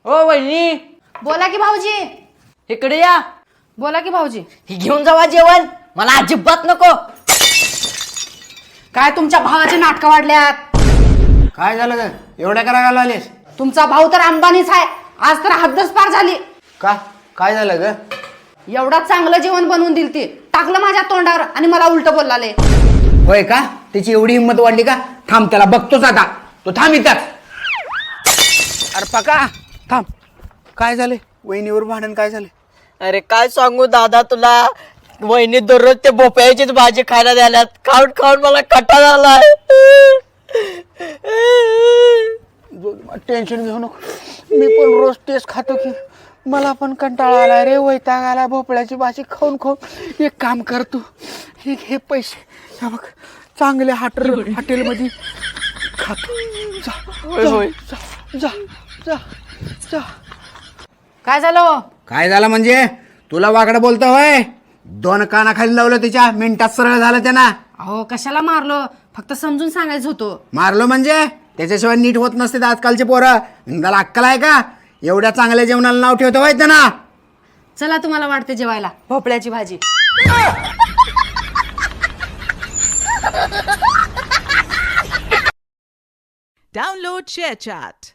ओ वहिनी, बोला की भाऊजी. इकडे या. बोला की भाऊजी. ही घेऊन जावा जेवण, मला अजिबात नको. काय तुमच्या भावाचे नाटकं वाढल्यात? काय झालं ग? एवढ्या करायला आलीस? तुमचा भाऊ तर अंबानीच आहे. आज तर हद्दच पार झाली. का? काय झालं ग? एवढा चांगलं जेवण बनवून दिल ती, टाकलं माझ्या तोंडावर आणि मला उलट बोललाले. होय का? त्याची एवढी हिंमत वाढली का? थांब, त्याला बघतोच आता. तो थांब इथं. अरे पका थांब. काय झाले? वहिनीवर भांडण काय झाले? अरे काय सांगू दादा तुला, वहिनी दररोज ते भोपळ्याचीच भाजी खायला द्याल्यात. खाऊन खाऊन मला कंटाळा आलाय. टेन्शन घेऊ नको, मी पण रोज तेच खातो की. मला पण कंटाळा आलाय रे, वैताग आलाय भोपळ्याची भाजी खाऊन खाऊन. एक काम कर तू, हे पैसे हे बघ, चांगल्या हॉटेलमध्ये खातो. जा जा जा जा. काय झालं? काय झालं म्हणजे? तुला वाकडं बोलतो होय? 2 कानाखाली लावलं तिच्या, मिनिटात सरळ झालं त्यांना. अहो कशाला मारलो, फक्त समजून सांगायचं होतं. मारलो म्हणजे? त्याच्याशिवाय नीट होत नसते आजकालचे पोरं. त्याला अक्कल आहे का? एवढ्या चांगल्या जेवणाला नाव ठेवतो होय त्यांना. चला तुम्हाला वाटते जेवायला भोपळ्याची भाजी. Download ShareChat.